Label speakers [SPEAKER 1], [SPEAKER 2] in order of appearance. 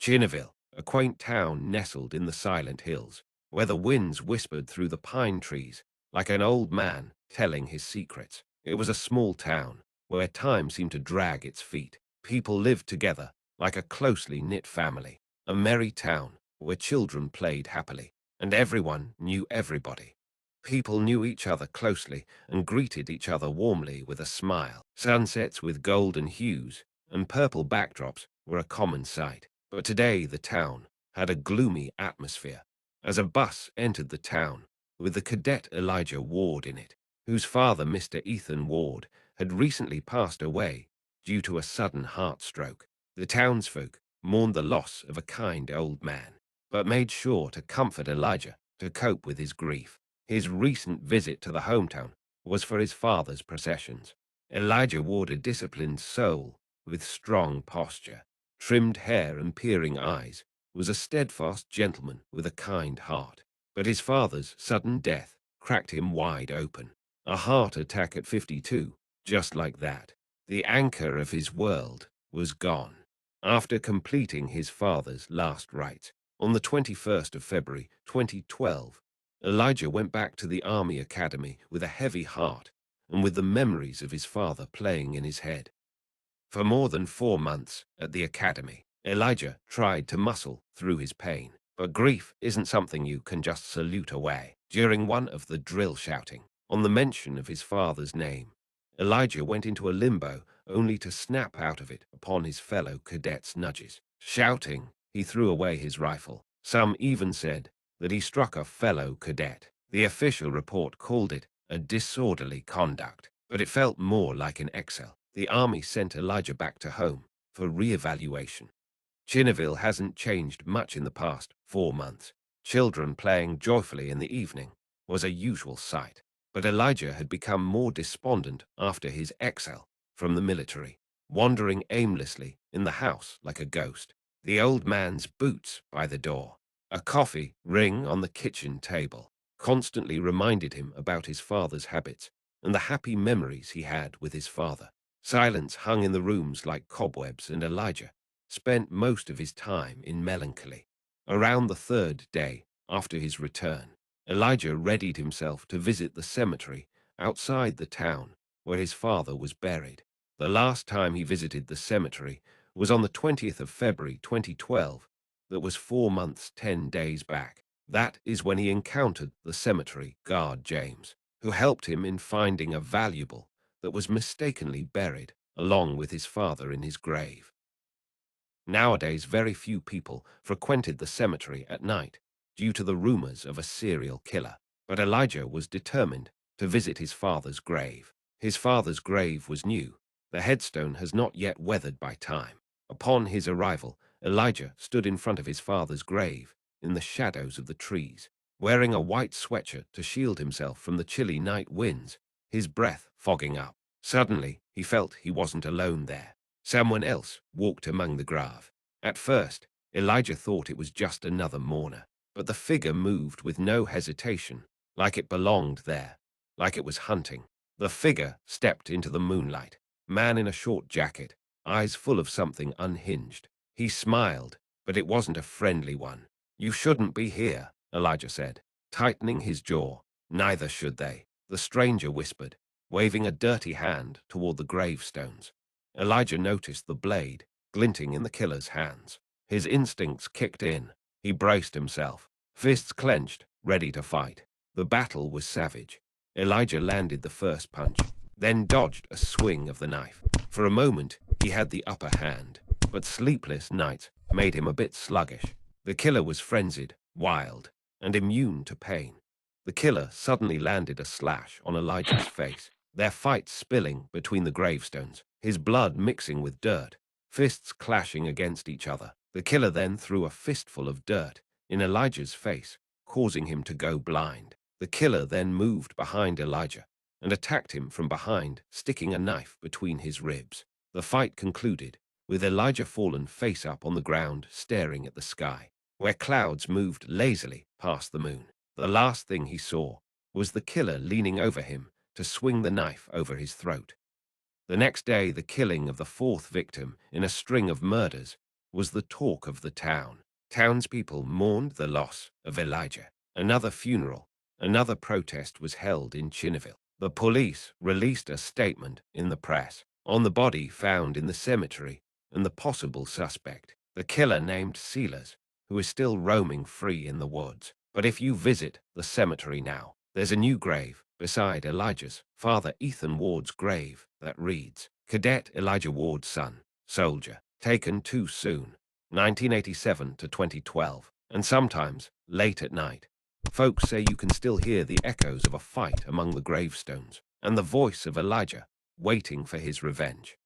[SPEAKER 1] Chinnaville, a quaint town nestled in the silent hills, where the winds whispered through the pine trees like an old man telling his secrets. It was a small town where time seemed to drag its feet. People lived together like a closely knit family, a merry town where children played happily, and everyone knew everybody. People knew each other closely and greeted each other warmly with a smile. Sunsets with golden hues and purple backdrops were a common sight. But today the town had a gloomy atmosphere. As a bus entered the town, with the cadet Elijah Ward in it, whose father, Mr. Ethan Ward, had recently passed away due to a sudden heart stroke, the townsfolk mourned the loss of a kind old man, but made sure to comfort Elijah to cope with his grief. His recent visit to the hometown was for his father's processions. Elijah Ward, a disciplined soul with strong posture, trimmed hair and peering eyes, was a steadfast gentleman with a kind heart. But his father's sudden death cracked him wide open. A heart attack at 52, just like that. The anchor of his world was gone. After completing his father's last rites, on the 21st of February 2012, Elijah went back to the Army Academy with a heavy heart and with the memories of his father playing in his head. For more than 4 months at the academy, Elijah tried to muscle through his pain. But grief isn't something you can just salute away. During one of the drill shouting, on the mention of his father's name, Elijah went into a limbo only to snap out of it upon his fellow cadets' nudges. Shouting, he threw away his rifle. Some even said that he struck a fellow cadet. The official report called it a disorderly conduct, but it felt more like an excel. The army sent Elijah back to home for re-evaluation. Chinnaville hasn't changed much in the past 4 months. Children playing joyfully in the evening was a usual sight, but Elijah had become more despondent after his exile from the military, wandering aimlessly in the house like a ghost. The old man's boots by the door, a coffee ring on the kitchen table, constantly reminded him about his father's habits and the happy memories he had with his father. Silence hung in the rooms like cobwebs, and Elijah spent most of his time in melancholy. Around the third day after his return, Elijah readied himself to visit the cemetery outside the town where his father was buried. The last time he visited the cemetery was on the 20th of February 2012. That was 4 months, 10 days back. That is when he encountered the cemetery guard James, who helped him in finding a valuable that was mistakenly buried along with his father in his grave. Nowadays, very few people frequented the cemetery at night due to the rumors of a serial killer, but Elijah was determined to visit his father's grave. His father's grave was new. The headstone has not yet weathered by time. Upon his arrival, Elijah stood in front of his father's grave in the shadows of the trees, wearing a white sweatshirt to shield himself from the chilly night winds, his breath fogging up. Suddenly, he felt he wasn't alone there. Someone else walked among the grave. At first, Elijah thought it was just another mourner, but the figure moved with no hesitation, like it belonged there, like it was hunting. The figure stepped into the moonlight, man in a short jacket, eyes full of something unhinged. He smiled, but it wasn't a friendly one. "You shouldn't be here," Elijah said, tightening his jaw. "Neither should they," the stranger whispered, waving a dirty hand toward the gravestones. Elijah noticed the blade glinting in the killer's hands. His instincts kicked in. He braced himself, fists clenched, ready to fight. The battle was savage. Elijah landed the first punch, then dodged a swing of the knife. For a moment, he had the upper hand, but sleepless nights made him a bit sluggish. The killer was frenzied, wild, and immune to pain. The killer suddenly landed a slash on Elijah's face, their fight spilling between the gravestones, his blood mixing with dirt, fists clashing against each other. The killer then threw a fistful of dirt in Elijah's face, causing him to go blind. The killer then moved behind Elijah and attacked him from behind, sticking a knife between his ribs. The fight concluded with Elijah fallen face up on the ground, staring at the sky, where clouds moved lazily past the moon. The last thing he saw was the killer leaning over him to swing the knife over his throat. The next day, the killing of the fourth victim in a string of murders was the talk of the town. Townspeople mourned the loss of Elijah. Another funeral, another protest was held in Chinnaville. The police released a statement in the press on the body found in the cemetery and the possible suspect, the killer named Silas, who is still roaming free in the woods. But if you visit the cemetery now, there's a new grave beside Elijah's father Ethan Ward's grave that reads, Cadet Elijah Ward's son, soldier, taken too soon, 1987 to 2012. And sometimes, late at night, folks say you can still hear the echoes of a fight among the gravestones and the voice of Elijah waiting for his revenge.